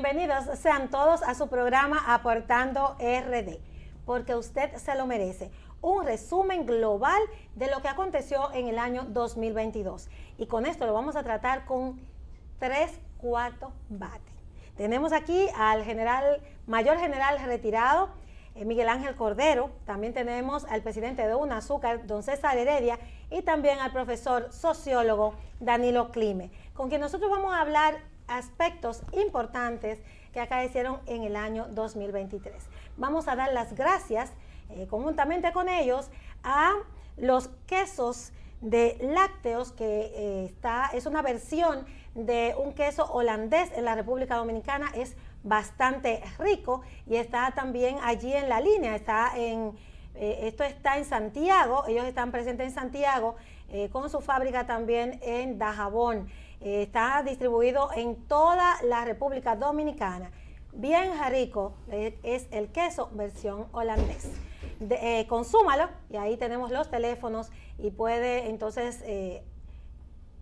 bienvenidos sean todos a su programa Aportando RD, porque usted se lo merece. Un resumen global de lo que aconteció en el año 2022. Y con esto lo vamos a tratar con 3/4 bate. Tenemos aquí al mayor general retirado, Miguel Ángel Cordero. También tenemos al presidente de UNAZúcar, don César Heredia, y también al profesor sociólogo Danilo Clime, con quien nosotros vamos a hablar aspectos importantes que acaecieron en el año 2023. Vamos a dar las gracias conjuntamente con ellos a los quesos de lácteos, que es una versión de un queso holandés en la República Dominicana. Es bastante rico y está también allí en la línea. Esto está en Santiago, ellos están presentes en Santiago con su fábrica también en Dajabón. Está distribuido en toda la República Dominicana. Bien rico es el queso versión holandés. Consúmalo, y ahí tenemos los teléfonos y puede entonces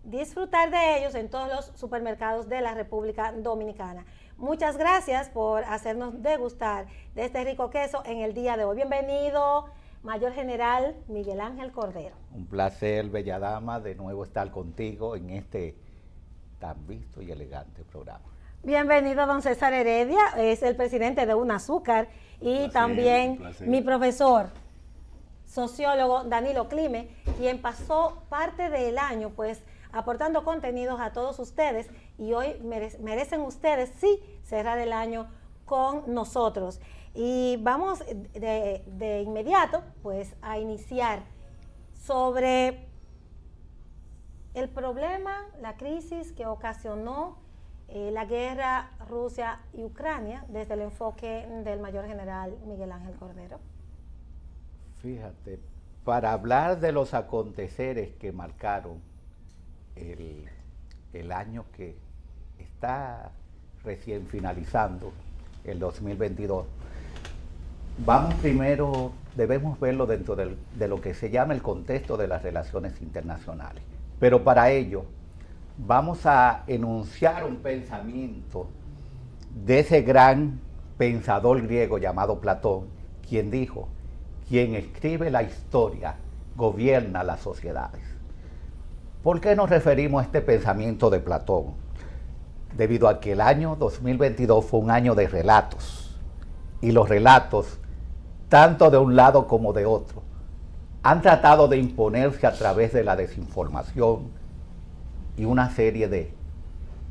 disfrutar de ellos en todos los supermercados de la República Dominicana. Muchas gracias por hacernos degustar de este rico queso en el día de hoy. Bienvenido, Mayor General Miguel Ángel Cordero. Un placer, bella dama, de nuevo estar contigo en este tan visto y elegante programa. Bienvenido, don César Heredia, es el presidente de UNAZúcar, y también mi profesor sociólogo Danilo Clime, quien pasó parte del año pues aportando contenidos a todos ustedes, y hoy merecen ustedes sí cerrar el año con nosotros. Y vamos de inmediato pues a iniciar sobre el problema, la crisis que ocasionó la guerra Rusia y Ucrania desde el enfoque del mayor general Miguel Ángel Cordero. Fíjate, para hablar de los aconteceres que marcaron el año que está recién finalizando, el 2022, debemos verlo dentro de lo que se llama el contexto de las relaciones internacionales. Pero para ello vamos a enunciar un pensamiento de ese gran pensador griego llamado Platón, quien dijo: quien escribe la historia gobierna las sociedades. ¿Por qué nos referimos a este pensamiento de Platón? Debido a que el año 2022 fue un año de relatos, y los relatos, tanto de un lado como de otro, han tratado de imponerse a través de la desinformación y una serie de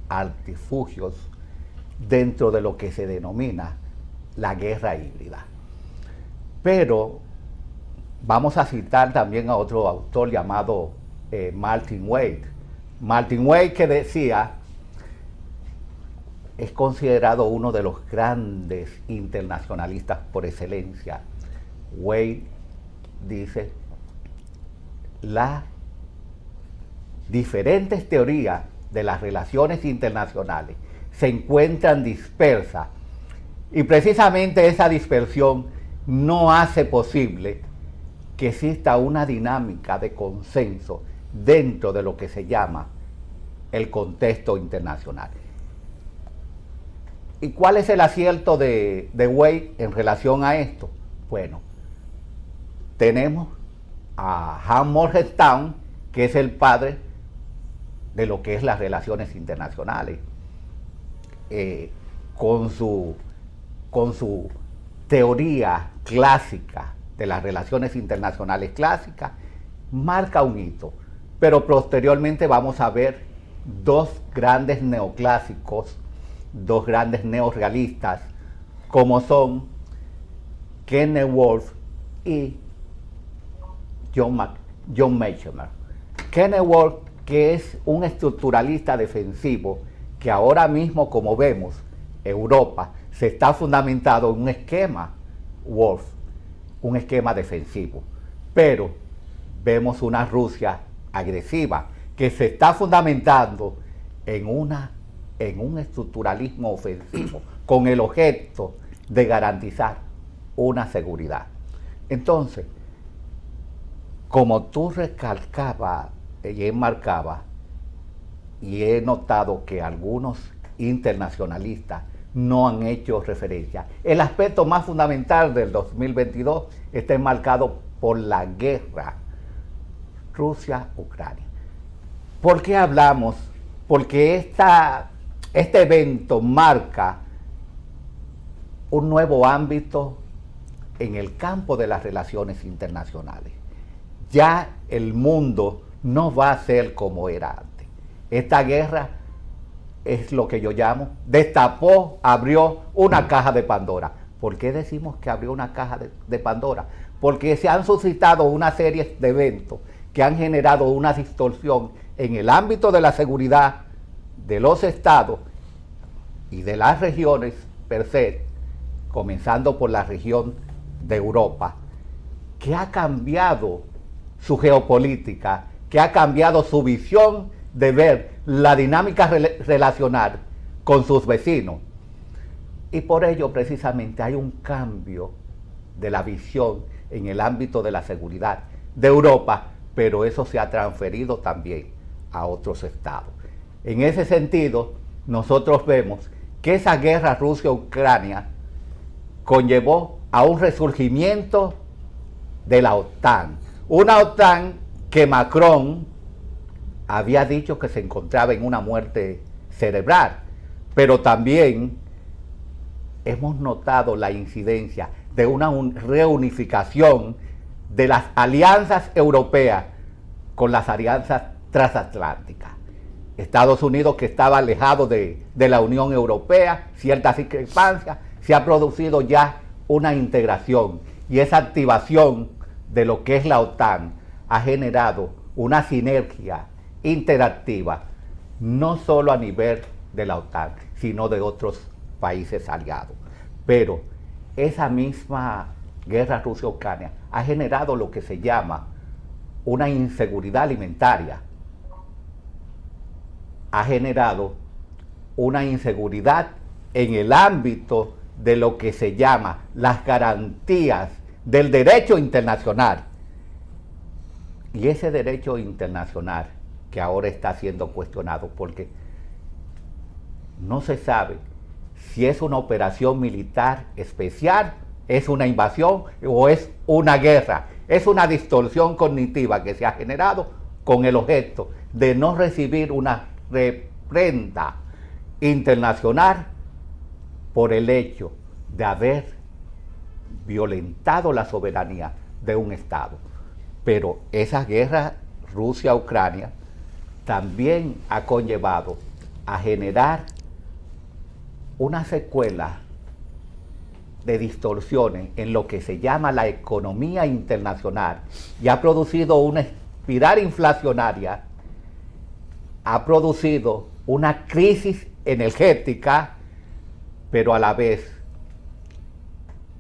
artilugios dentro de lo que se denomina la guerra híbrida. Pero vamos a citar también a otro autor llamado Martin Wade. Martin Wade, que decía, es considerado uno de los grandes internacionalistas por excelencia. Wade dice: las diferentes teorías de las relaciones internacionales se encuentran dispersas, y precisamente esa dispersión no hace posible que exista una dinámica de consenso dentro de lo que se llama el contexto internacional. ¿Y cuál es el acierto de Wade en relación a esto? Bueno, tenemos a Hans Morgenstern, que es el padre de lo que es las relaciones internacionales, con su teoría clásica de las relaciones internacionales clásicas, marca un hito. Pero posteriormente vamos a ver dos grandes neoclásicos, dos grandes neorrealistas, como son Kenneth Wolf y John Mearsheimer. Kenneth Wolf, que es un estructuralista defensivo, que ahora mismo, como vemos, Europa se está fundamentado en un esquema Wolf, un esquema defensivo. Pero vemos una Rusia agresiva que se está fundamentando en un estructuralismo ofensivo con el objeto de garantizar una seguridad. Entonces, como tú recalcabas y enmarcabas, y he notado que algunos internacionalistas no han hecho referencia. El aspecto más fundamental del 2022 está enmarcado por la guerra Rusia-Ucrania. ¿Por qué hablamos? Porque este evento marca un nuevo ámbito en el campo de las relaciones internacionales. Ya el mundo no va a ser como era antes. Esta guerra es lo que yo llamo, abrió una caja de Pandora. ¿Por qué decimos que abrió una caja de Pandora? Porque se han suscitado una serie de eventos que han generado una distorsión en el ámbito de la seguridad de los estados y de las regiones per se, comenzando por la región de Europa, que ha cambiado su geopolítica, que ha cambiado su visión de ver la dinámica relacional con sus vecinos. Y por ello precisamente hay un cambio de la visión en el ámbito de la seguridad de Europa, pero eso se ha transferido también a otros estados. En ese sentido, nosotros vemos que esa guerra Rusia-Ucrania conllevó a un resurgimiento de la OTAN. Una OTAN que Macron había dicho que se encontraba en una muerte cerebral, pero también hemos notado la incidencia de una reunificación de las alianzas europeas con las alianzas transatlánticas. Estados Unidos, que estaba alejado de la Unión Europea, ciertas discrepancias, se ha producido ya una integración, y esa activación de lo que es la OTAN ha generado una sinergia interactiva, no solo a nivel de la OTAN, sino de otros países aliados. Pero esa misma guerra Rusia-Ucrania ha generado lo que se llama una inseguridad alimentaria, ha generado una inseguridad en el ámbito de lo que se llama las garantías del derecho internacional. Y ese derecho internacional que ahora está siendo cuestionado, porque no se sabe si es una operación militar especial, es una invasión o es una guerra. Es una distorsión cognitiva que se ha generado con el objeto de no recibir una reprenda internacional por el hecho de haber violentado la soberanía de un Estado. Pero esa guerra Rusia-Ucrania también ha conllevado a generar una secuela de distorsiones en lo que se llama la economía internacional, y ha producido una espiral inflacionaria, ha producido una crisis energética, pero a la vez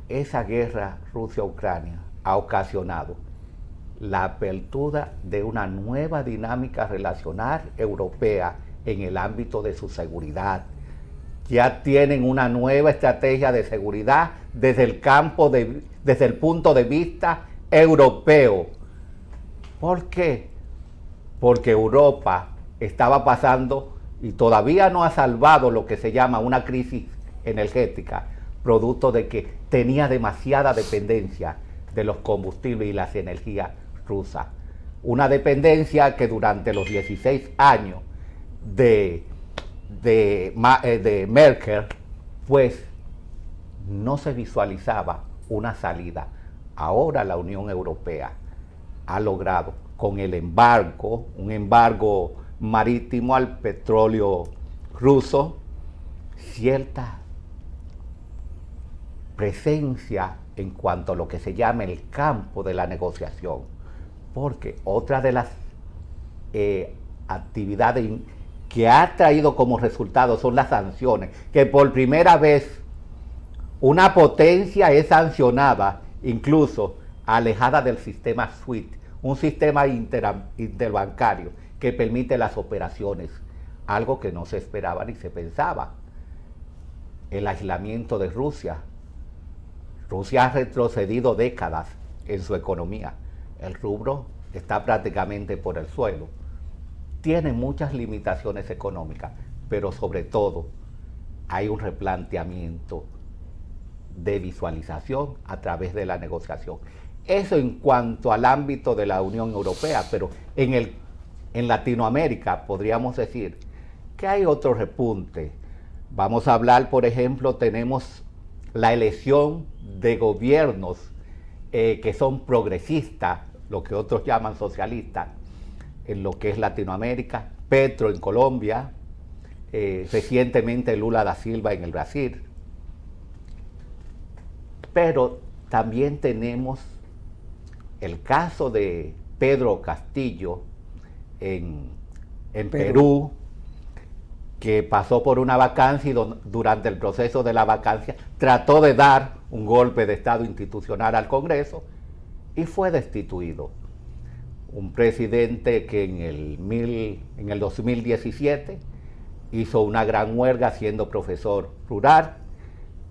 esa guerra Rusia-Ucrania ha ocasionado la apertura de una nueva dinámica relacional europea en el ámbito de su seguridad. Ya tienen una nueva estrategia de seguridad desde el punto de vista europeo. ¿Por qué? Porque Europa estaba pasando y todavía no ha salvado lo que se llama una crisis energética, producto de que tenía demasiada dependencia de los combustibles y las energías rusas. Una dependencia que durante los 16 años de Merkel, pues no se visualizaba una salida. Ahora la Unión Europea ha logrado, con el embargo, un embargo marítimo al petróleo ruso, cierta presencia en cuanto a lo que se llama el campo de la negociación, porque otra de las actividades que ha traído como resultado son las sanciones, que por primera vez una potencia es sancionada, incluso alejada del sistema SWIFT, un sistema interbancario que permite las operaciones, algo que no se esperaba ni se pensaba. El aislamiento de Rusia. Rusia ha retrocedido décadas en su economía. El rubro está prácticamente por el suelo. Tiene muchas limitaciones económicas, pero sobre todo hay un replanteamiento de visualización a través de la negociación. Eso en cuanto al ámbito de la Unión Europea, pero en Latinoamérica podríamos decir que hay otro repunte. Vamos a hablar, por ejemplo, tenemos la elección de gobiernos que son progresistas, lo que otros llaman socialistas, en lo que es Latinoamérica, Petro en Colombia, recientemente Lula da Silva en el Brasil. Pero también tenemos el caso de Pedro Castillo en Perú, que pasó por una vacancia y durante el proceso de la vacancia trató de dar un golpe de Estado institucional al Congreso y fue destituido. Un presidente que en el 2017 hizo una gran huelga siendo profesor rural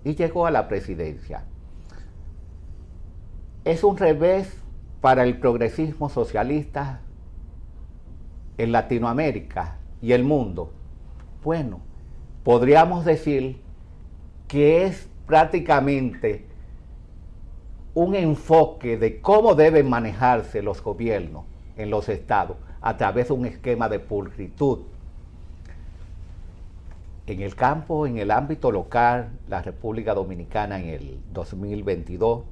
y llegó a la presidencia. Es un revés para el progresismo socialista en Latinoamérica y el mundo. Bueno, podríamos decir que es prácticamente un enfoque de cómo deben manejarse los gobiernos en los estados a través de un esquema de pulcritud. En el campo, en el ámbito local, la República Dominicana en el 2022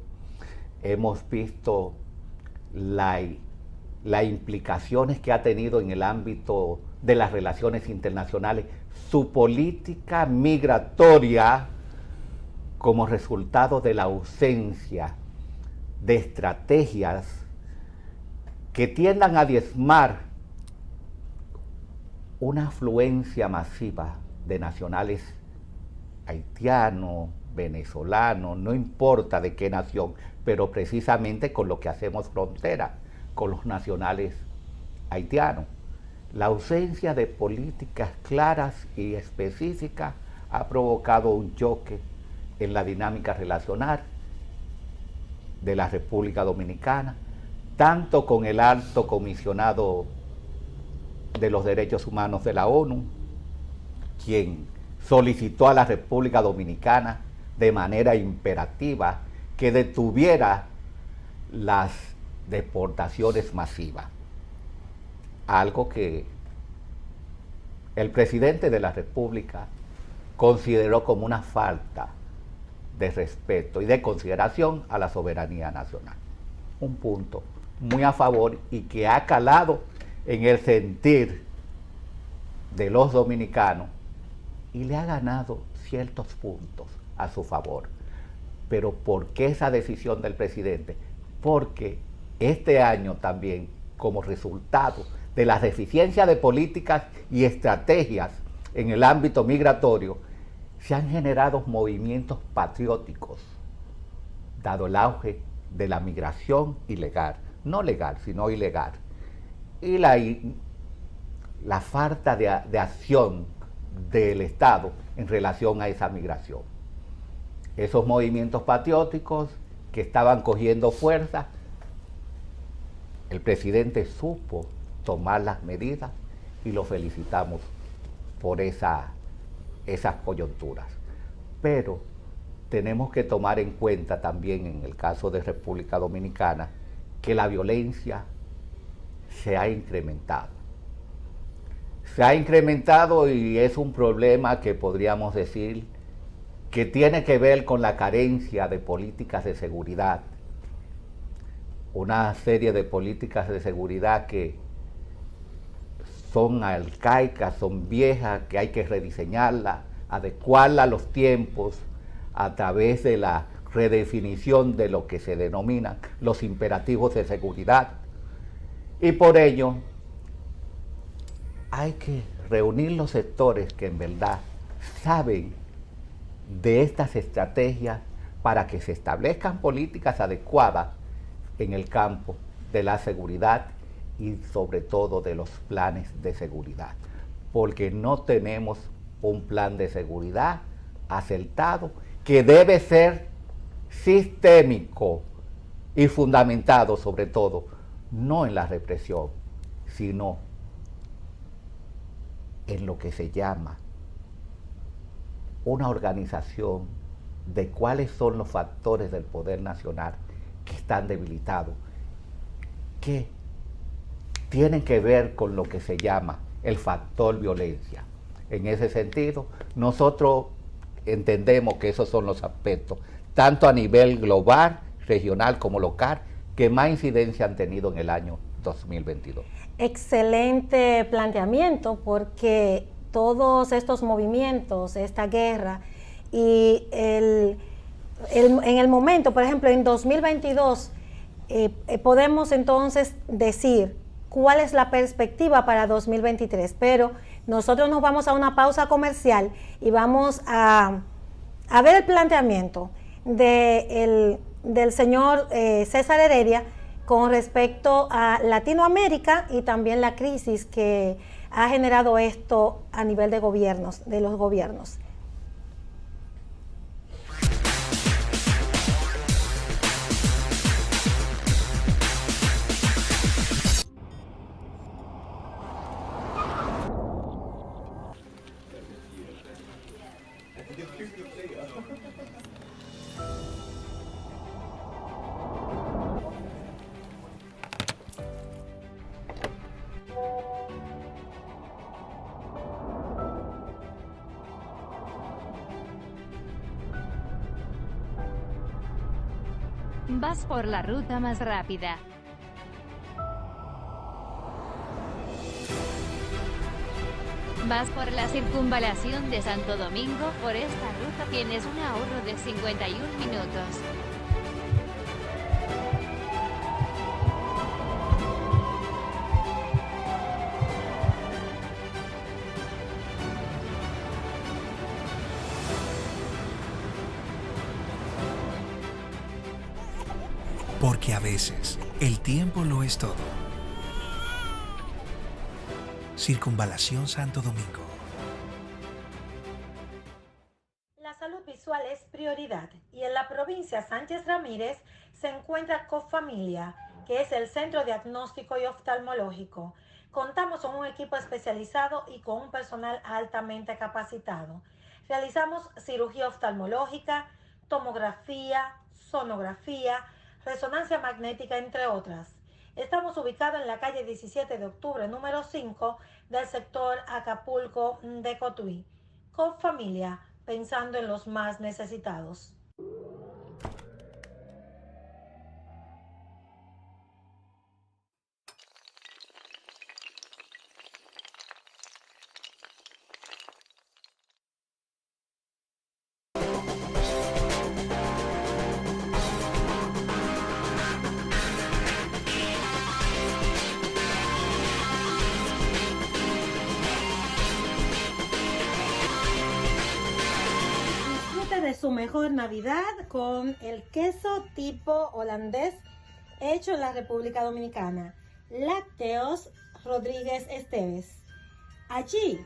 hemos visto las implicaciones que ha tenido en el ámbito de las relaciones internacionales su política migratoria como resultado de la ausencia de estrategias que tiendan a diezmar una afluencia masiva de nacionales haitianos, venezolanos, no importa de qué nación, pero precisamente con lo que hacemos frontera, con los nacionales haitianos. La ausencia de políticas claras y específicas ha provocado un choque en la dinámica relacional de la República Dominicana, tanto con el alto comisionado de los Derechos Humanos de la ONU, quien solicitó a la República Dominicana de manera imperativa que detuviera las deportaciones masivas, algo que el presidente de la República consideró como una falta de respeto y de consideración a la soberanía nacional. Un punto muy a favor y que ha calado en el sentir de los dominicanos y le ha ganado ciertos puntos a su favor. Pero ¿por qué esa decisión del presidente? Porque este año también, como resultado de la deficiencia de políticas y estrategias en el ámbito migratorio, se han generado movimientos patrióticos, dado el auge de la migración ilegal, no legal, sino ilegal, y la falta de acción del Estado en relación a esa migración. Esos movimientos patrióticos que estaban cogiendo fuerza, el presidente supo tomar las medidas y lo felicitamos por esas coyunturas. Pero tenemos que tomar en cuenta también en el caso de República Dominicana que la violencia se ha incrementado. Se ha incrementado y es un problema que podríamos decir que tiene que ver con la carencia de políticas de seguridad. Una serie de políticas de seguridad que son arcaicas, son viejas, que hay que rediseñarlas, adecuarlas a los tiempos a través de la redefinición de lo que se denominan los imperativos de seguridad. Y por ello hay que reunir los sectores que en verdad saben de estas estrategias para que se establezcan políticas adecuadas en el campo de la seguridad y sobre todo de los planes de seguridad, porque no tenemos un plan de seguridad acertado que debe ser sistémico y fundamentado sobre todo, no en la represión, sino en lo que se llama una organización de cuáles son los factores del poder nacional que están debilitados, que tienen que ver con lo que se llama el factor violencia. En ese sentido, nosotros entendemos que esos son los aspectos, tanto a nivel global, regional como local, que más incidencia han tenido en el año 2022. Excelente planteamiento, porque todos estos movimientos, esta guerra y en el momento, por ejemplo, en 2022, podemos entonces decir cuál es la perspectiva para 2023, pero nosotros nos vamos a una pausa comercial y vamos a ver el planteamiento del señor César Heredia con respecto a Latinoamérica y también la crisis que ha generado esto a nivel de gobiernos, de los gobiernos. Vas por la ruta más rápida. Vas por la circunvalación de Santo Domingo. Por esta ruta tienes un ahorro de 51 minutos. Porque a veces el tiempo lo es todo. Circunvalación Santo Domingo. La salud visual es prioridad y en la provincia Sánchez Ramírez se encuentra Cofamilia, que es el centro diagnóstico y oftalmológico. Contamos con un equipo especializado y con un personal altamente capacitado. Realizamos cirugía oftalmológica, tomografía, sonografía, resonancia magnética, entre otras. Estamos ubicados en la calle 17 de octubre, número 5, del sector Acapulco de Cotuí. Cofamilia, pensando en los más necesitados. De su mejor Navidad con el queso tipo holandés hecho en la República Dominicana. Lácteos Rodríguez Esteves, allí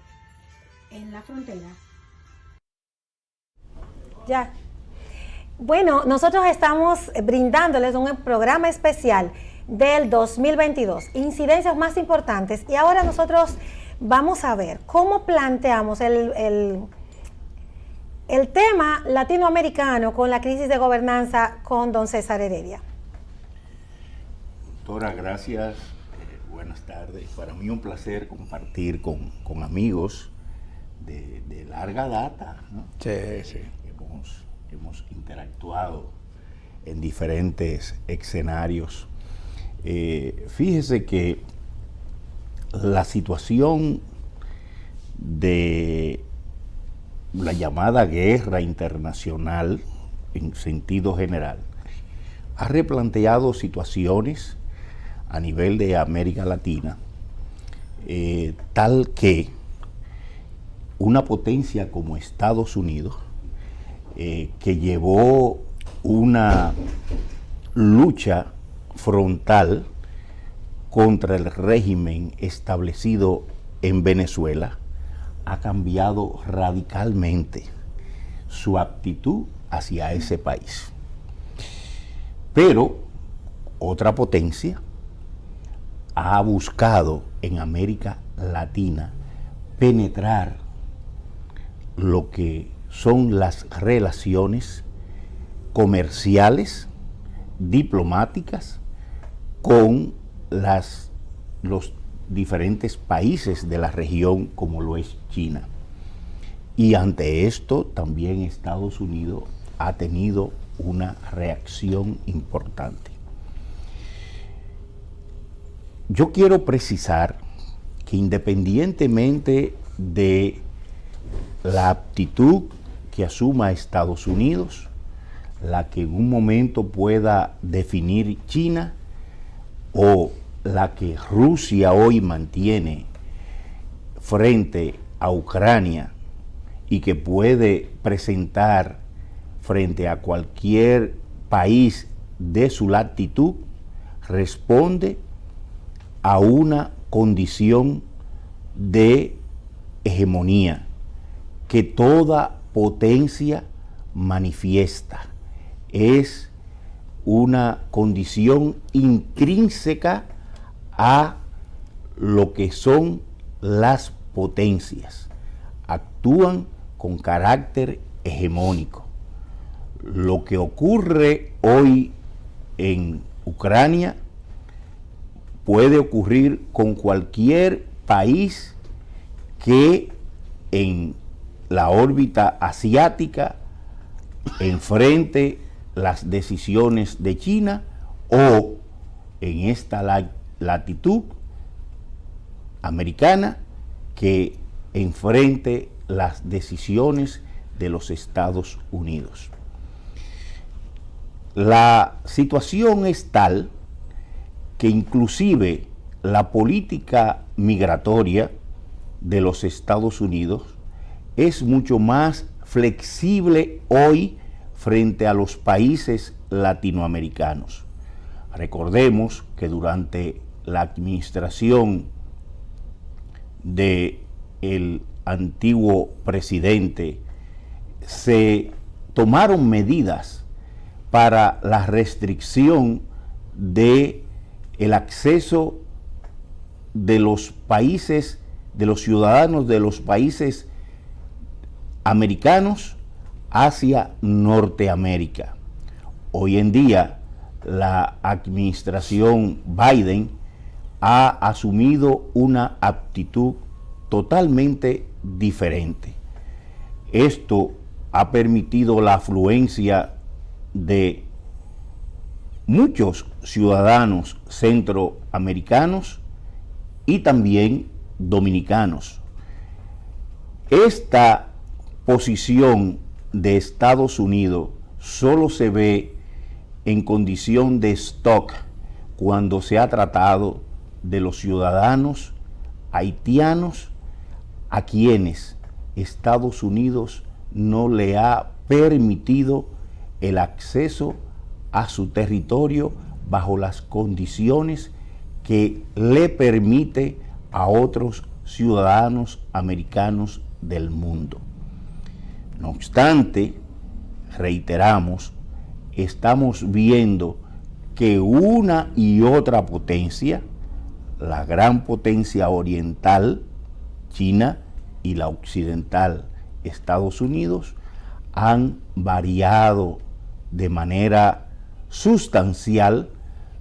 en la frontera. Ya. Bueno, nosotros estamos brindándoles un programa especial del 2022, incidencias más importantes, y ahora nosotros vamos a ver cómo planteamos el tema latinoamericano con la crisis de gobernanza con don César Heredia. Doctora, gracias. Buenas tardes. Para mí un placer compartir con amigos de larga data, ¿no? Sí. Hemos interactuado en diferentes escenarios. Fíjese que la situación de la llamada guerra internacional en sentido general ha replanteado situaciones a nivel de América Latina, tal que una potencia como Estados Unidos, que llevó una lucha frontal contra el régimen establecido en Venezuela, ha cambiado radicalmente su actitud hacia ese país. Pero otra potencia ha buscado en América Latina penetrar lo que son las relaciones comerciales, diplomáticas, con los diferentes países de la región, como lo es China. Y ante esto también Estados Unidos ha tenido una reacción importante. Yo quiero precisar que independientemente de la actitud que asuma Estados Unidos, la que en un momento pueda definir China, o la que Rusia hoy mantiene frente a Ucrania y que puede presentar frente a cualquier país de su latitud, responde a una condición de hegemonía que toda potencia manifiesta. Es una condición intrínseca a lo que son las potencias. Actúan con carácter hegemónico. Lo que ocurre hoy en Ucrania puede ocurrir con cualquier país que en la órbita asiática enfrente las decisiones de China, o en esta latitud americana que enfrente las decisiones de los Estados Unidos. La situación es tal que inclusive la política migratoria de los Estados Unidos es mucho más flexible hoy frente a los países latinoamericanos. Recordemos que durante la administración del antiguo presidente se tomaron medidas para la restricción de el acceso de los países, de los ciudadanos de los países americanos hacia Norteamérica. Hoy en día la administración Biden ha asumido una actitud totalmente diferente. Esto ha permitido la afluencia de muchos ciudadanos centroamericanos y también dominicanos. Esta posición de Estados Unidos solo se ve en condición de stock cuando se ha tratado de los ciudadanos haitianos a quienes Estados Unidos no le ha permitido el acceso a su territorio bajo las condiciones que le permite a otros ciudadanos americanos del mundo. No obstante, reiteramos, estamos viendo que una y otra potencia, la gran potencia oriental, China, y la occidental, Estados Unidos, han variado de manera sustancial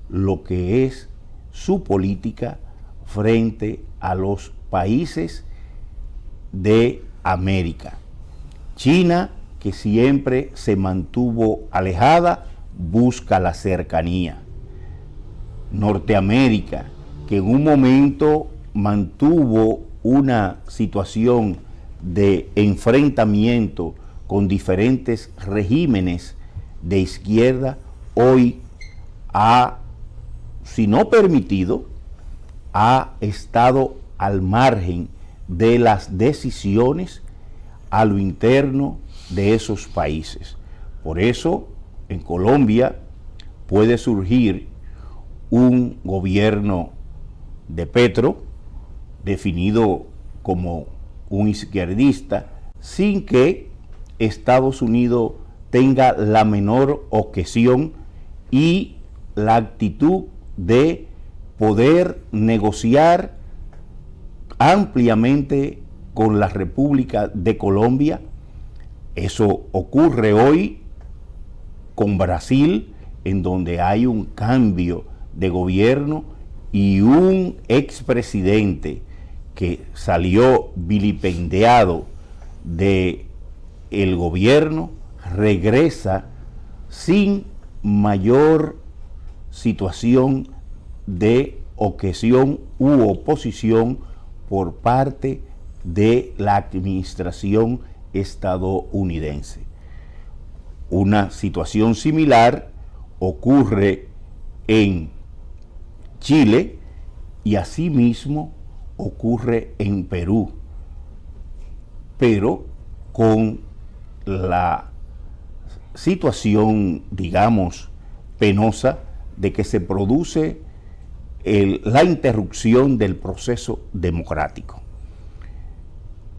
lo que es su política frente a los países de América. China, que siempre se mantuvo alejada, busca la cercanía. Norteamérica, que en un momento mantuvo una situación de enfrentamiento con diferentes regímenes de izquierda, hoy ha, si no permitido, ha estado al margen de las decisiones a lo interno de esos países. Por eso, en Colombia puede surgir un gobierno de Petro, definido como un izquierdista, sin que Estados Unidos tenga la menor objeción y la actitud de poder negociar ampliamente con la República de Colombia Eso ocurre hoy con Brasil, en donde hay un cambio de gobierno y un expresidente que salió vilipendiado de el gobierno regresa sin mayor situación de objeción u oposición por parte de la administración estadounidense. Una situación similar ocurre en Chile y asimismo ocurre en Perú, pero con la situación, digamos, penosa de que se produce la interrupción del proceso democrático.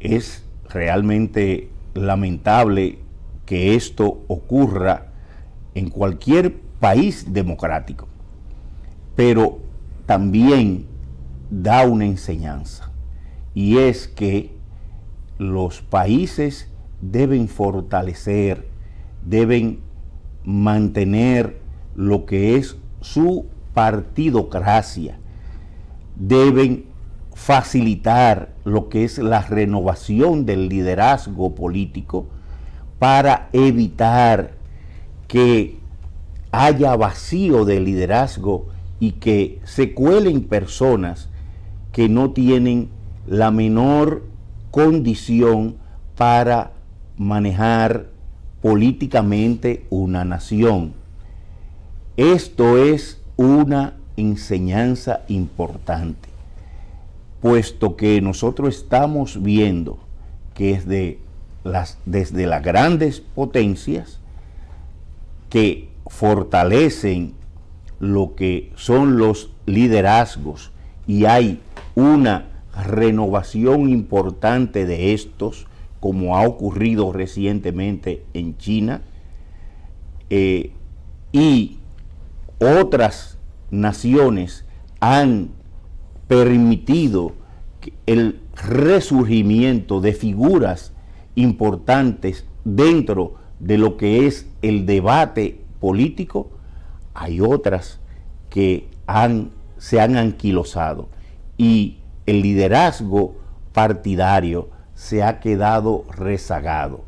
Es realmente lamentable que esto ocurra en cualquier país democrático, pero también da una enseñanza, y es que los países deben fortalecer, deben mantener lo que es su partidocracia, deben facilitar lo que es la renovación del liderazgo político para evitar que haya vacío de liderazgo y que se cuelen personas que no tienen la menor condición para manejar políticamente una nación. Esto es una enseñanza importante, puesto que nosotros estamos viendo que desde las grandes potencias que fortalecen lo que son los liderazgos y hay una renovación importante de estos, como ha ocurrido recientemente en China, y otras naciones han permitido el resurgimiento de figuras importantes dentro de lo que es el debate político. Hay otras que se han anquilosado y el liderazgo partidario se ha quedado rezagado.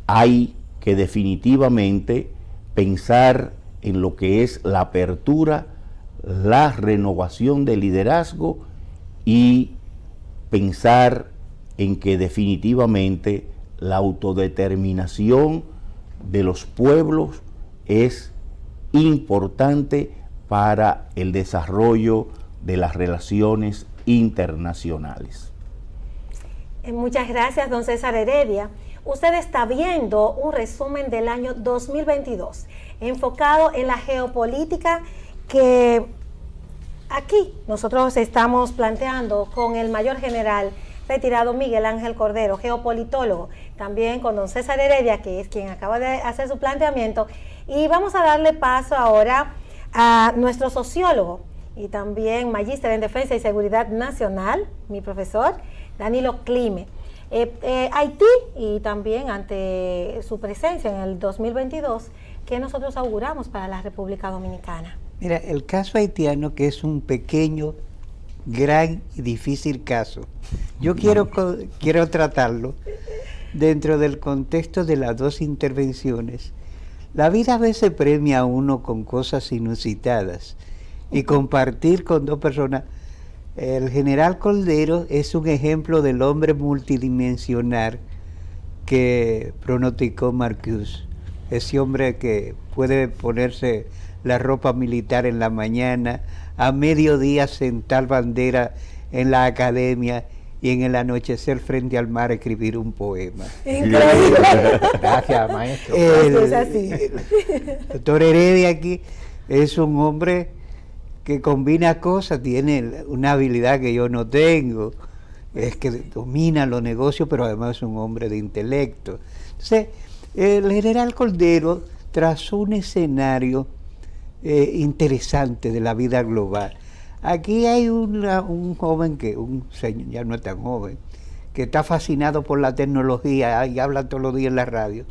Hay que definitivamente pensar en lo que es la apertura, la renovación del liderazgo y pensar en que definitivamente la autodeterminación de los pueblos es importante para el desarrollo de las relaciones internacionales. Muchas gracias, don César Heredia. Usted está viendo un resumen del año 2022, enfocado en la geopolítica que aquí nosotros estamos planteando con el mayor general retirado Miguel Ángel Cordero, geopolitólogo, también con don César Heredia, que es quien acaba de hacer su planteamiento, y vamos a darle paso ahora a nuestro sociólogo y también magíster en Defensa y Seguridad Nacional, mi profesor, Danilo Clime. Haití, y también ante su presencia en el 2022, ¿qué nosotros auguramos para la República Dominicana? Mira, el caso haitiano, que es un pequeño, gran y difícil caso, yo quiero tratarlo dentro del contexto de las dos intervenciones. La vida a veces premia a uno con cosas inusitadas, y compartir con dos personas. El general Cordero es un ejemplo del hombre multidimensional que pronosticó Marcuse. Ese hombre que puede ponerse la ropa militar en la mañana, a mediodía sentar bandera en la academia y en el anochecer frente al mar escribir un poema. Increíble. Gracias, maestro. Es así. El doctor Heredia aquí es un hombre que combina cosas, tiene una habilidad que yo no tengo, es que domina los negocios, pero además es un hombre de intelecto. Entonces, el general Cordero trazó un escenario interesante de la vida global. Aquí hay un joven, un señor, ya no es tan joven, que está fascinado por la tecnología y habla todos los días en la radio.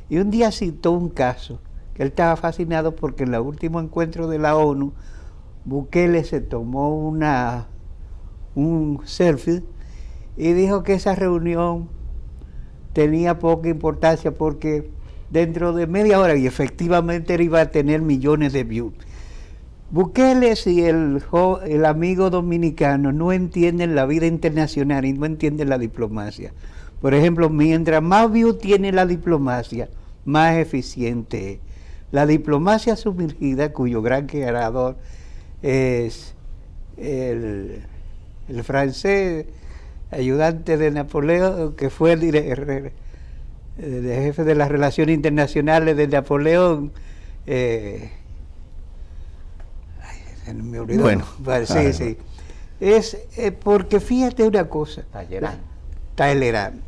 Y un día citó un caso, que él estaba fascinado porque en el último encuentro de la ONU, Bukele se tomó un selfie y dijo que esa reunión tenía poca importancia porque dentro de media hora, y efectivamente él iba a tener millones de views. Bukele y el amigo dominicano no entienden la vida internacional y no entienden la diplomacia. Por ejemplo, mientras más views tiene la diplomacia, más eficiente es. La diplomacia sumergida, cuyo gran creador es el francés, ayudante de Napoleón, que fue el jefe de las relaciones internacionales de Napoleón. Me olvidó. Bueno, sí, sí. Es porque fíjate una cosa. Talleyrand.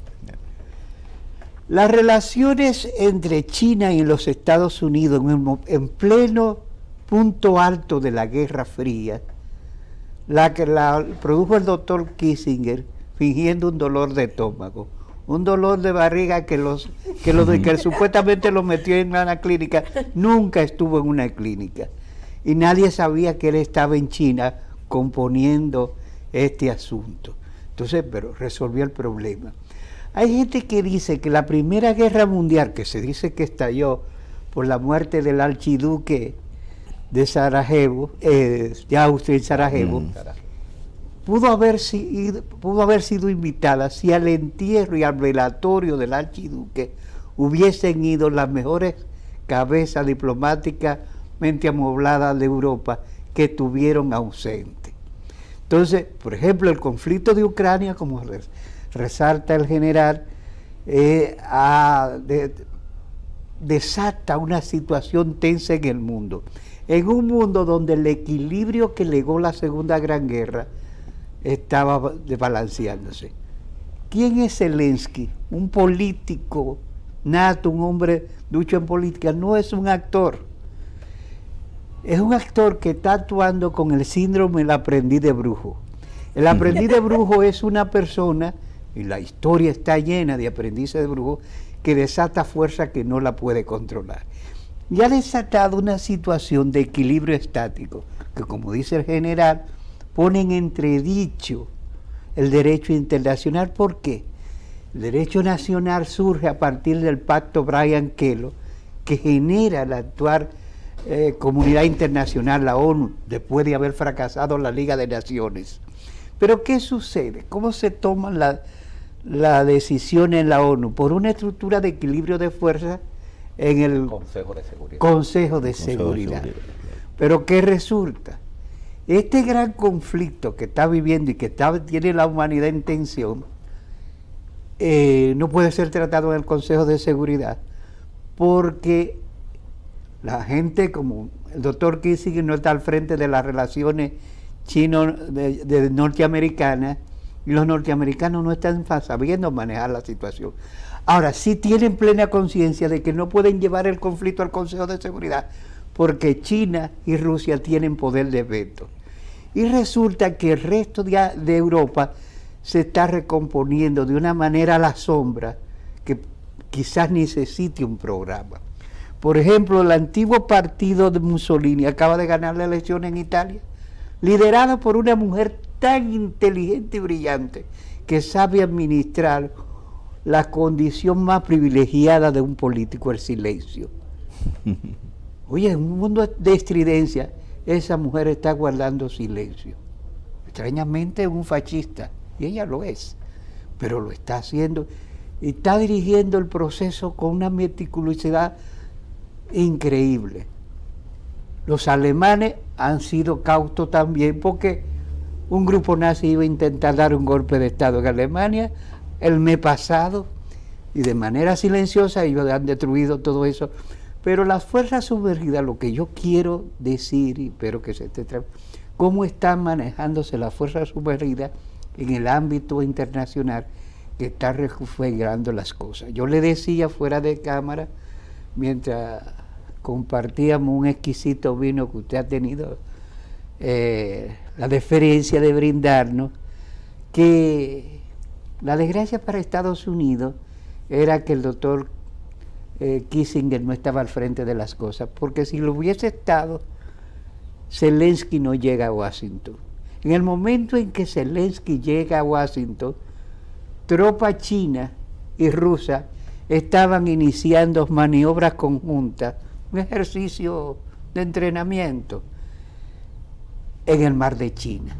Las relaciones entre China y los Estados Unidos en pleno punto alto de la Guerra Fría, la que la produjo el doctor Kissinger fingiendo un dolor de estómago, un dolor de barriga que supuestamente lo metió en una clínica, nunca estuvo en una clínica. Y nadie sabía que él estaba en China componiendo este asunto. Entonces, pero resolvió el problema. Hay gente que dice que la Primera Guerra Mundial, que se dice que estalló por la muerte del archiduque de Sarajevo, de Austria en Sarajevo, pudo haber sido invitada si al entierro y al velatorio del archiduque hubiesen ido las mejores cabezas diplomáticamente amobladas de Europa que estuvieron ausentes. Entonces, por ejemplo, el conflicto de Ucrania, como resalta el general, desata una situación tensa en el mundo. En un mundo donde el equilibrio que legó la Segunda Gran Guerra estaba desbalanceándose. ¿Quién es Zelensky? Un político nato, un hombre ducho en política, no es un actor. Es un actor que está actuando con el síndrome del aprendiz de brujo. El aprendiz de brujo es una persona, y la historia está llena de aprendices de brujo, que desata fuerza que no la puede controlar. Y ha desatado una situación de equilibrio estático, que como dice el general, pone en entredicho el derecho internacional. ¿Por qué? El derecho nacional surge a partir del pacto Bryan-Kellogg, que genera la actual comunidad internacional, la ONU, después de haber fracasado la Liga de Naciones. Pero ¿qué sucede? ¿Cómo se toman la decisión en la ONU? Por una estructura de equilibrio de fuerza en el Consejo de Seguridad. Pero ¿qué resulta? Este gran conflicto que está viviendo y que tiene la humanidad en tensión, no puede ser tratado en el Consejo de Seguridad, porque la gente, como el doctor Kissinger, no está al frente de las relaciones norteamericanas, y los norteamericanos no están sabiendo manejar la situación. Ahora, sí tienen plena conciencia de que no pueden llevar el conflicto al Consejo de Seguridad, porque China y Rusia tienen poder de veto. Y resulta que el resto de Europa se está recomponiendo de una manera a la sombra que quizás necesite un programa. Por ejemplo, el antiguo partido de Mussolini acaba de ganar la elección en Italia, liderada por una mujer tan inteligente y brillante que sabe administrar la condición más privilegiada de un político, el silencio. Oye, en un mundo de estridencia, esa mujer está guardando silencio. Extrañamente es un fascista, y ella lo es, pero lo está haciendo, y está dirigiendo el proceso con una meticulosidad increíble. Los alemanes han sido cautos también, porque un grupo nazi iba a intentar dar un golpe de Estado en Alemania el mes pasado, y de manera silenciosa ellos han destruido todo eso. Pero las fuerzas sumergidas, lo que yo quiero decir, y espero que se esté cómo están manejándose las fuerzas sumergidas en el ámbito internacional, que está refrigerando las cosas. Yo le decía fuera de cámara, mientras compartíamos un exquisito vino que usted ha tenido la deferencia de brindarnos, que La desgracia para Estados Unidos era que el doctor Kissinger no estaba al frente de las cosas, porque si lo hubiese estado, Zelensky no llega a Washington. En el momento en que Zelensky llega a Washington, tropas chinas y rusas estaban iniciando maniobras conjuntas, un ejercicio de entrenamiento en el mar de China,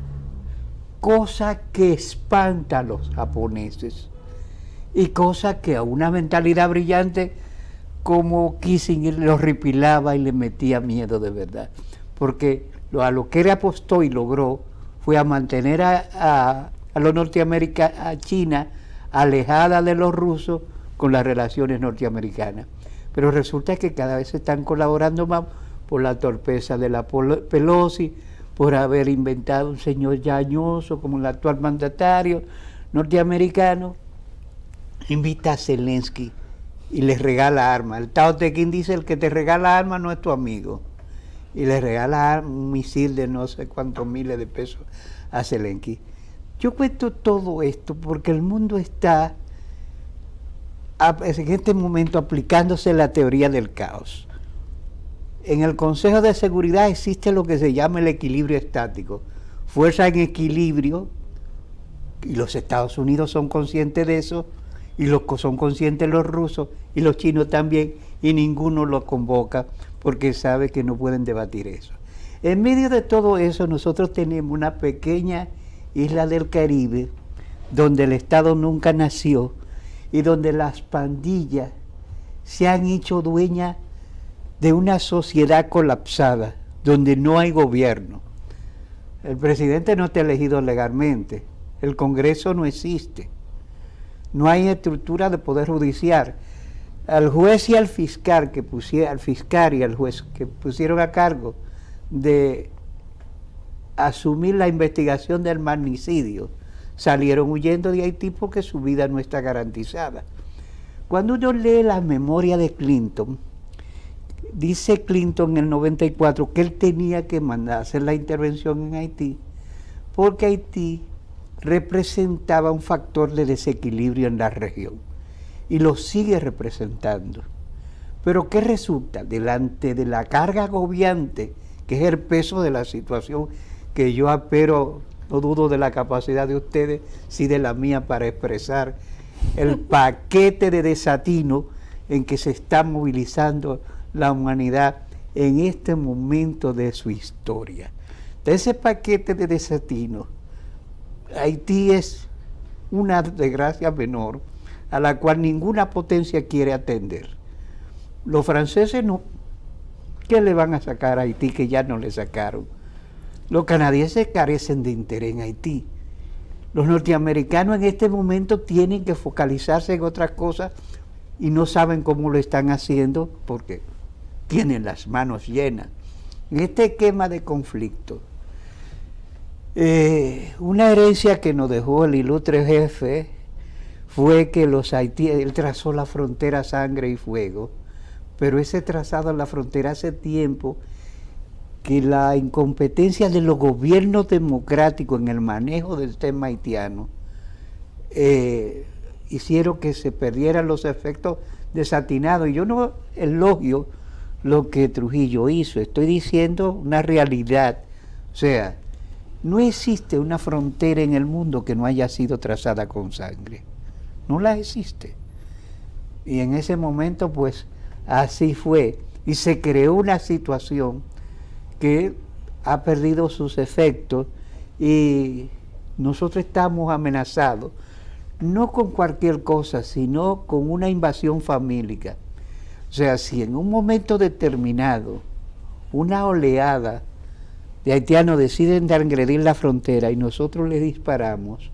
cosa que espanta a los japoneses y cosa que a una mentalidad brillante como Kissinger lo horripilaba y le metía miedo de verdad, porque a lo que él apostó y logró fue a mantener a los norteamericanos, a China alejada de los rusos con las relaciones norteamericanas. Pero resulta que cada vez se están colaborando más por la torpeza de la Pelosi, por haber inventado un señor yañoso como el actual mandatario norteamericano. Invita a Zelensky y les regala armas. El Tao Te Ching dice: el que te regala armas no es tu amigo. Y le regala un misil de no sé cuántos miles de pesos a Zelensky. Yo cuento todo esto porque el mundo está en este momento aplicándose la teoría del caos. En el Consejo de Seguridad existe lo que se llama el equilibrio estático, fuerza en equilibrio, y los Estados Unidos son conscientes de eso, y son conscientes los rusos y los chinos también, y ninguno los convoca porque sabe que no pueden debatir eso. En medio de todo eso nosotros tenemos una pequeña isla del Caribe donde el Estado nunca nació y donde las pandillas se han hecho dueñas de una sociedad colapsada, donde no hay gobierno. El presidente no está elegido legalmente, el Congreso no existe, no hay estructura de poder judicial. Al juez y al fiscal y al juez que pusieron a cargo de asumir la investigación del magnicidio, salieron huyendo de Haití porque su vida no está garantizada. Cuando uno lee la memoria de Clinton, dice Clinton en el 94 que él tenía que mandar a hacer la intervención en Haití porque Haití representaba un factor de desequilibrio en la región y lo sigue representando. Pero ¿qué resulta? Delante de la carga agobiante que es el peso de la situación, que yo espero, no dudo de la capacidad de ustedes, sí de la mía, para expresar el paquete de desatino en que se está movilizando la humanidad en este momento de su historia. De ese paquete de desatino, Haití es una desgracia menor a la cual ninguna potencia quiere atender. Los franceses no, ¿qué le van a sacar a Haití que ya no le sacaron? Los canadienses carecen de interés en Haití. Los norteamericanos en este momento tienen que focalizarse en otras cosas y no saben cómo lo están haciendo porque tienen las manos llenas. En este esquema de conflicto, una herencia que nos dejó el ilustre jefe fue que los haitianos, él trazó la frontera sangre y fuego, pero ese trazado en la frontera hace tiempo que la incompetencia de los gobiernos democráticos en el manejo del tema haitiano hicieron que se perdieran los efectos desatinados. Y yo no elogio lo que Trujillo hizo, estoy diciendo una realidad. O sea, no existe una frontera en el mundo que no haya sido trazada con sangre, no la existe. Y en ese momento pues así fue, y se creó una situación que ha perdido sus efectos y nosotros estamos amenazados, no con cualquier cosa, sino con una invasión famílica. O sea, si en un momento determinado una oleada de haitianos deciden transgredir la frontera y nosotros les disparamos,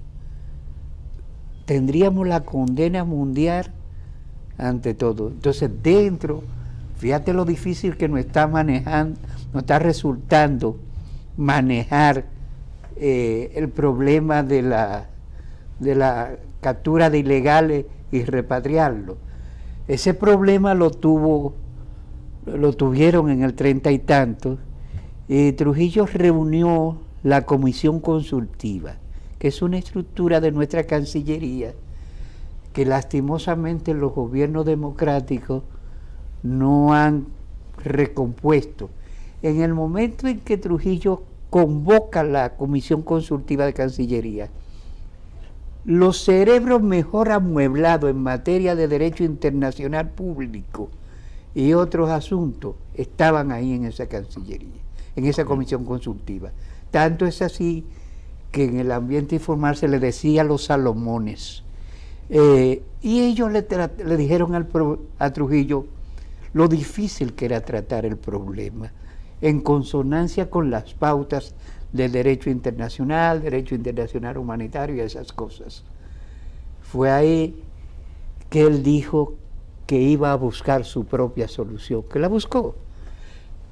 tendríamos la condena mundial ante todo. Entonces dentro, fíjate lo difícil que nos está manejando, nos está resultando manejar el problema de la captura de ilegales y repatriarlos. Ese problema lo tuvieron en el 30 y tanto, y Trujillo reunió la comisión consultiva, que es una estructura de nuestra Cancillería que lastimosamente los gobiernos democráticos no han recompuesto. En el momento en que Trujillo convoca la Comisión Consultiva de Cancillería, los cerebros mejor amueblados en materia de derecho internacional público y otros asuntos estaban ahí en esa Cancillería, en esa Comisión Consultiva. Tanto es así que en el ambiente informal se le decía los Salomones. Y ellos le dijeron a Trujillo lo difícil que era tratar el problema, en consonancia con las pautas del derecho internacional humanitario y esas cosas. Fue ahí que él dijo que iba a buscar su propia solución, que la buscó.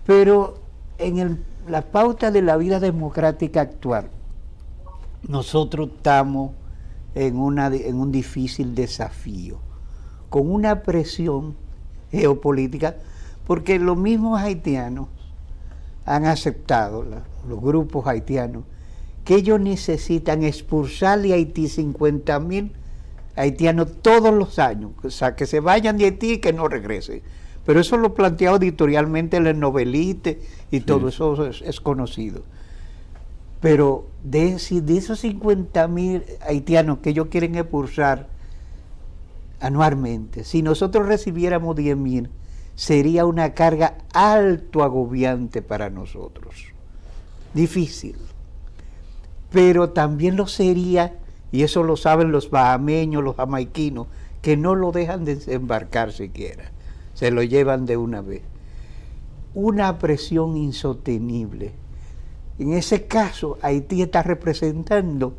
Pero en la pauta de la vida democrática actual, nosotros estamos en un difícil desafío, con una presión geopolítica, porque los mismos haitianos han aceptado, los grupos haitianos, que ellos necesitan expulsarle a Haití 50,000 haitianos todos los años, o sea, que se vayan de Haití y que no regresen. Pero eso lo planteado editorialmente en el Novelista y todo eso es conocido. Pero de esos 50,000 haitianos que ellos quieren expulsar anualmente, si nosotros recibiéramos 10,000, sería una carga alto agobiante para nosotros. Difícil. Pero también lo sería, y eso lo saben los bahameños, los jamaiquinos, que no lo dejan desembarcar siquiera. Se lo llevan de una vez. Una presión insostenible. En ese caso, Haití está representando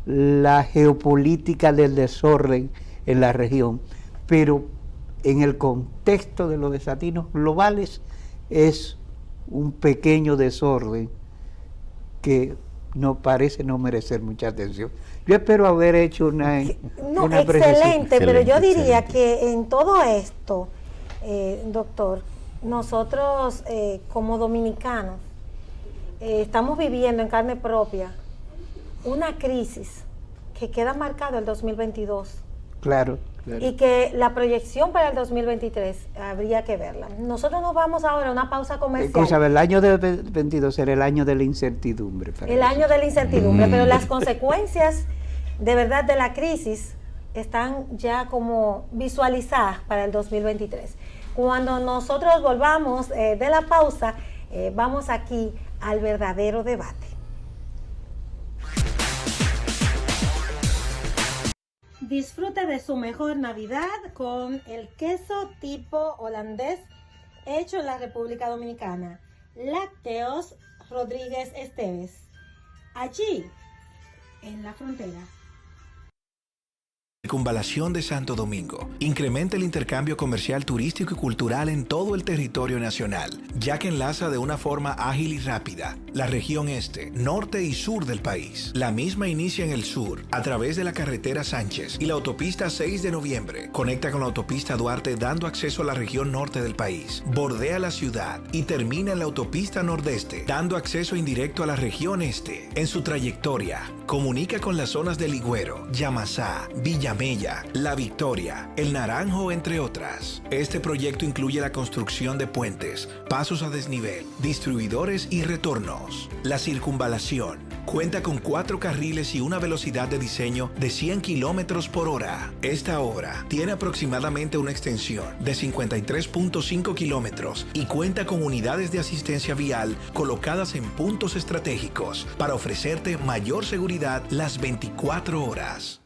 la geopolítica del desorden en la región, pero en el contexto de los desatinos globales es un pequeño desorden que no parece no merecer mucha atención. Yo espero haber hecho una excelente, pero yo diría que en todo esto, doctor, nosotros como dominicanos estamos viviendo en carne propia una crisis que queda marcado el 2022. Claro. Y que la proyección para el 2023 habría que verla. Nosotros nos vamos ahora a una pausa comercial. El año del 22 será el año de la incertidumbre. El año de la incertidumbre, pero las consecuencias de verdad de la crisis están ya como visualizadas para el 2023. Cuando nosotros volvamos de la pausa, vamos aquí al verdadero debate. Disfrute de su mejor Navidad con el queso tipo holandés hecho en la República Dominicana. Lácteos Rodríguez Esteves. Allí, en la frontera. Circunvalación de Santo Domingo incrementa el intercambio comercial, turístico y cultural en todo el territorio nacional, ya que enlaza de una forma ágil y rápida la región este, norte y sur del país. La misma inicia en el sur a través de la carretera Sánchez y la autopista 6 de noviembre. Conecta con la autopista Duarte dando acceso a la región norte del país. Bordea la ciudad y termina en la autopista nordeste dando acceso indirecto a la región este. En su trayectoria, comunica con las zonas de Ligüero, Yamasá, Villamella, La Victoria, El Naranjo, entre otras. Este proyecto incluye la construcción de puentes, pasos a desnivel, distribuidores y retornos. La circunvalación cuenta con 4 carriles y una velocidad de diseño de 100 kilómetros por hora. Esta obra tiene aproximadamente una extensión de 53.5 kilómetros y cuenta con unidades de asistencia vial colocadas en puntos estratégicos para ofrecerte mayor seguridad las 24 horas.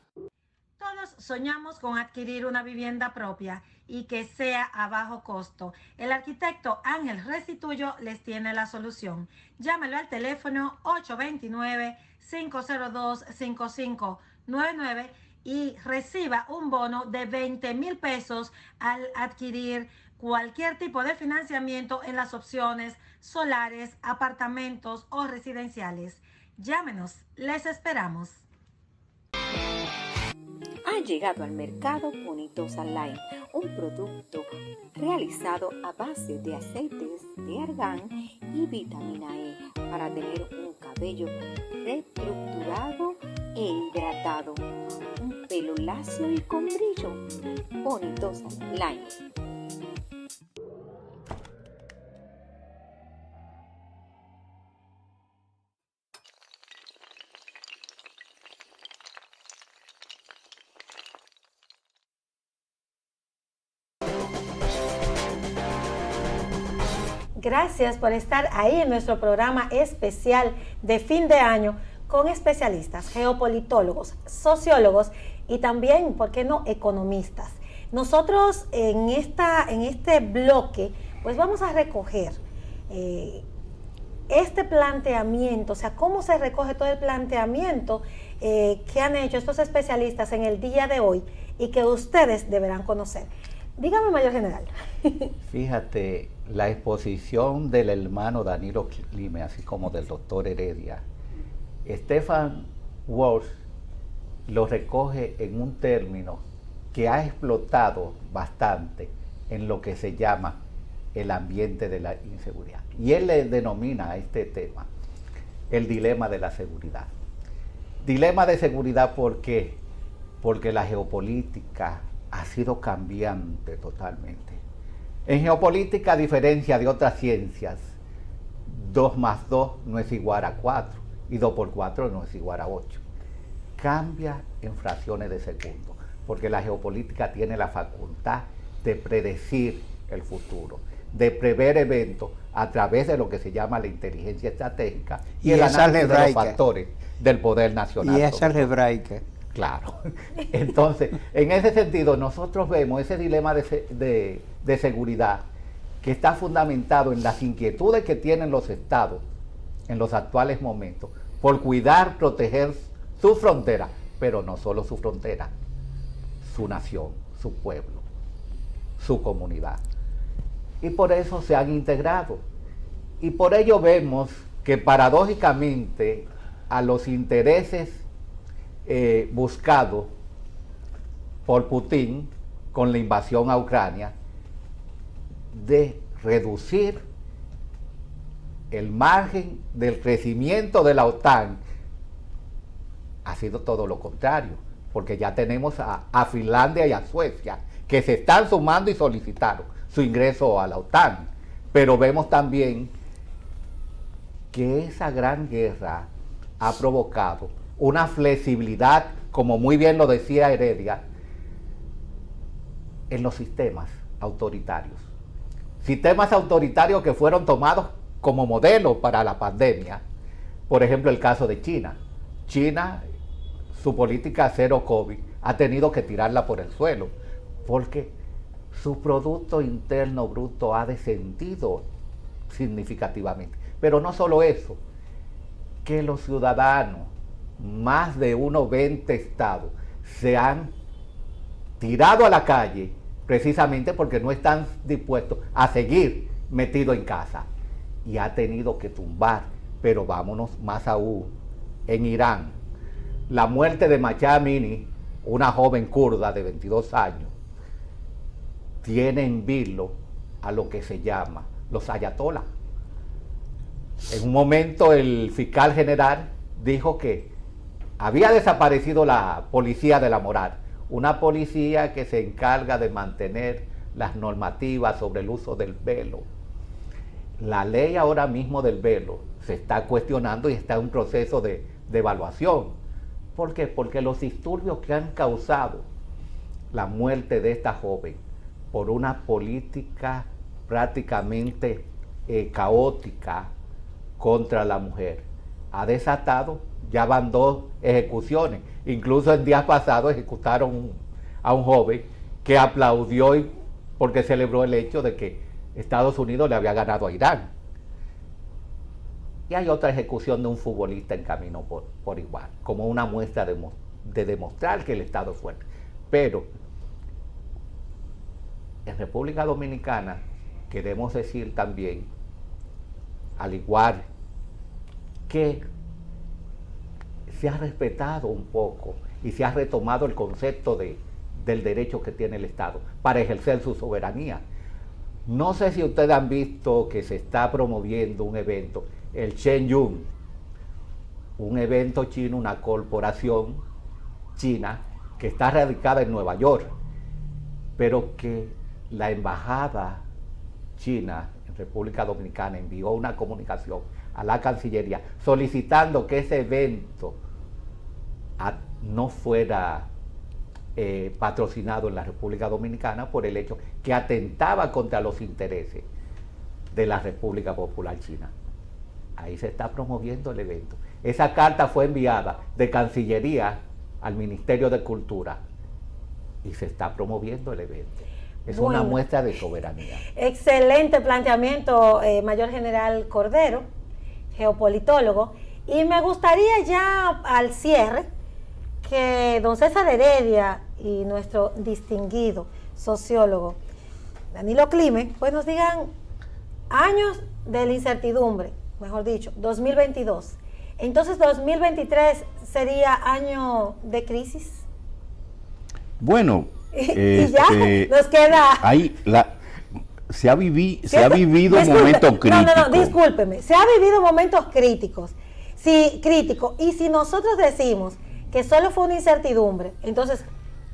Todos soñamos con adquirir una vivienda propia y que sea a bajo costo. El arquitecto Ángel Restituyo les tiene la solución. Llámelo al teléfono 829-502-5599 y reciba un bono de 20,000 pesos al adquirir cualquier tipo de financiamiento en las opciones solares, apartamentos o residenciales. Llámenos, les esperamos. Ha llegado al mercado Bonitos Line, un producto realizado a base de aceites de argán y vitamina E para tener un cabello reestructurado e hidratado. Un pelo lacio y con brillo. Ponytosa Line. Gracias por estar ahí en nuestro programa especial de fin de año con especialistas, geopolitólogos, sociólogos y también, ¿por qué no?, economistas. Nosotros en este bloque pues vamos a recoger este planteamiento, o sea, cómo se recoge todo el planteamiento que han hecho estos especialistas en el día de hoy y que ustedes deberán conocer. Dígame, Mayor General. Fíjate, la exposición del hermano Danilo Clime, así como del doctor Heredia, Stefan Walsh lo recoge en un término que ha explotado bastante en lo que se llama el ambiente de la inseguridad. Y él le denomina a este tema el dilema de la seguridad. Dilema de seguridad porque la geopolítica ha sido cambiante totalmente. En geopolítica, a diferencia de otras ciencias, 2 más 2 no es igual a 4 y 2 por 4 no es igual a 8. Cambia en fracciones de segundo, porque la geopolítica tiene la facultad de predecir el futuro, de prever eventos a través de lo que se llama la inteligencia estratégica y el análisis de los factores del poder nacional. Y esa algebraica. Claro. Entonces, en ese sentido, nosotros vemos ese dilema de seguridad que está fundamentado en las inquietudes que tienen los estados en los actuales momentos por cuidar, proteger su frontera, pero no solo su frontera, su nación, su pueblo, su comunidad. Y por eso se han integrado. Y por ello vemos que paradójicamente a los intereses buscados por Putin con la invasión a Ucrania de reducir el margen del crecimiento de la OTAN, ha sido todo lo contrario, porque ya tenemos a Finlandia y a Suecia que se están sumando y solicitaron su ingreso a la OTAN. Pero vemos también que esa gran guerra ha provocado una flexibilidad, como muy bien lo decía Heredia, en los sistemas autoritarios. Sistemas autoritarios que fueron tomados como modelo para la pandemia. Por ejemplo, el caso de China. China, su política cero COVID, ha tenido que tirarla por el suelo, porque su Producto Interno Bruto ha descendido significativamente. Pero no solo eso, que los ciudadanos, más de unos 20 estados, se han tirado a la calle precisamente porque no están dispuestos a seguir metidos en casa. Y ha tenido que tumbar, pero vámonos más aún, en Irán, la muerte de Mahsa Amini, una joven kurda de 22 años, tiene en vilo a lo que se llama los ayatolás. En un momento el fiscal general dijo que había desaparecido la policía de la moral, una policía que se encarga de mantener las normativas sobre el uso del velo. La ley ahora mismo del velo se está cuestionando y está en un proceso de evaluación. ¿Por qué? Porque los disturbios que han causado la muerte de esta joven por una política prácticamente caótica contra la mujer ha desatado, ya van 2 ejecuciones. Incluso el día pasado ejecutaron a un joven que aplaudió porque celebró el hecho de que Estados Unidos le había ganado a Irán. Y hay otra ejecución de un futbolista en camino por igual, como una muestra de demostrar que el Estado es fuerte. Pero en República Dominicana queremos decir también, al igual que se ha respetado un poco y se ha retomado el concepto del derecho que tiene el Estado para ejercer su soberanía. No sé si ustedes han visto que se está promoviendo un evento, el Shenyun, un evento chino, una corporación china que está radicada en Nueva York, pero que la embajada china en República Dominicana envió una comunicación a la Cancillería solicitando que ese evento no fuera patrocinado en la República Dominicana por el hecho que atentaba contra los intereses de la República Popular China. Ahí se está promoviendo el evento. Esa carta fue enviada de Cancillería al Ministerio de Cultura y se está promoviendo el evento. Es una muestra de soberanía. Excelente planteamiento, Mayor General Cordero, geopolitólogo. Y me gustaría ya al cierre que don César Heredia y nuestro distinguido sociólogo Danilo Clime pues nos digan años de la incertidumbre, mejor dicho, 2022. Entonces 2023 sería año de crisis. Bueno, y ya nos queda. Se ha vivido momentos críticos. No, discúlpeme. Se ha vivido momentos críticos. Sí, crítico. Y si nosotros decimos que solo fue una incertidumbre, entonces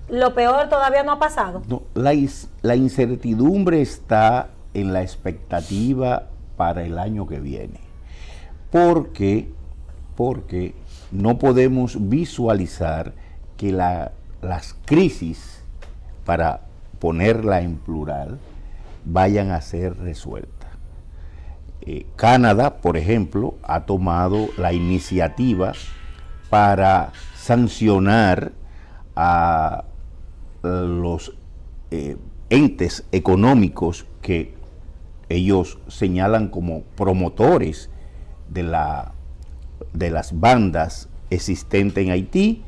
lo peor todavía no ha pasado. No, la incertidumbre está en la expectativa para el año que viene. Porque no podemos visualizar que las crisis, para ponerla en plural, vayan a ser resueltas. Canadá, por ejemplo, ha tomado la iniciativa para sancionar a los entes económicos que ellos señalan como promotores de las bandas existentes en Haití,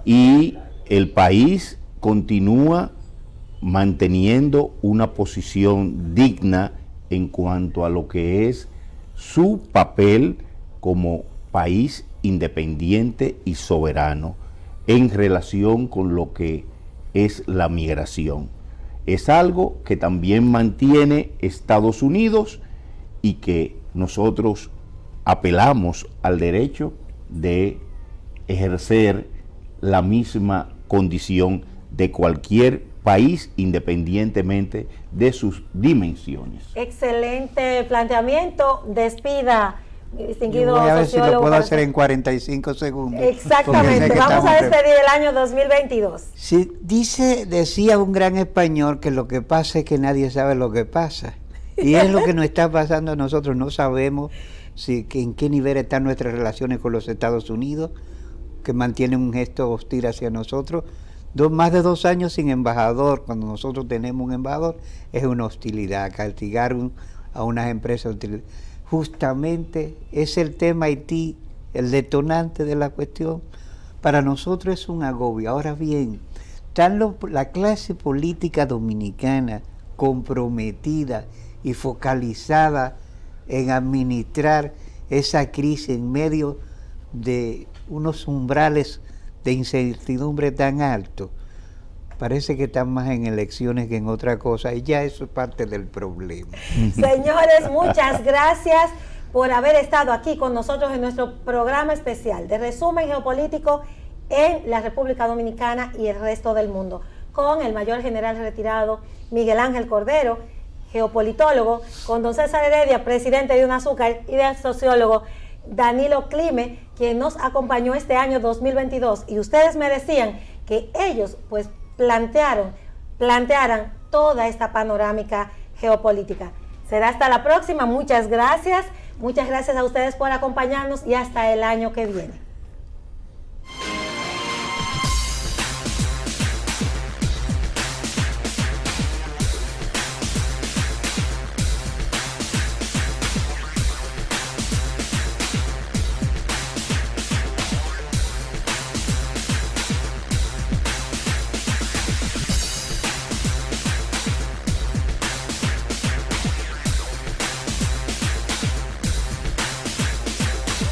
y el país continúa manteniendo una posición digna en cuanto a lo que es su papel como país independiente y soberano en relación con lo que es la migración. Es algo que también mantiene Estados Unidos y que nosotros apelamos al derecho de ejercer la misma condición de cualquier país independientemente de sus dimensiones. Excelente planteamiento. Despida, mi distinguido voy a ver sociólogo. Si lo puedo hacer en 45 segundos. Exactamente. Vamos a despedir el año 2022. Sí, decía un gran español que lo que pasa es que nadie sabe lo que pasa. Y es lo que nos está pasando a nosotros. No sabemos en qué nivel están nuestras relaciones con los Estados Unidos, que mantienen un gesto hostil hacia nosotros. Más de 2 años sin embajador, cuando nosotros tenemos un embajador, es una hostilidad. Castigar a unas empresas, justamente es el tema Haití, el detonante de la cuestión. Para nosotros es un agobio. Ahora bien, la clase política dominicana comprometida y focalizada en administrar esa crisis en medio de unos umbrales de incertidumbre tan alto, parece que están más en elecciones que en otra cosa, y ya eso es parte del problema. Señores, muchas gracias por haber estado aquí con nosotros en nuestro programa especial de resumen geopolítico en la República Dominicana y el resto del mundo, con el Mayor General retirado Miguel Ángel Cordero, geopolitólogo, con don César Heredia, presidente de UNAZúcar, y del sociólogo Danilo Clime, quien nos acompañó este año 2022, y ustedes me decían que ellos pues plantearan toda esta panorámica geopolítica. Será hasta la próxima. Muchas gracias a ustedes por acompañarnos y hasta el año que viene.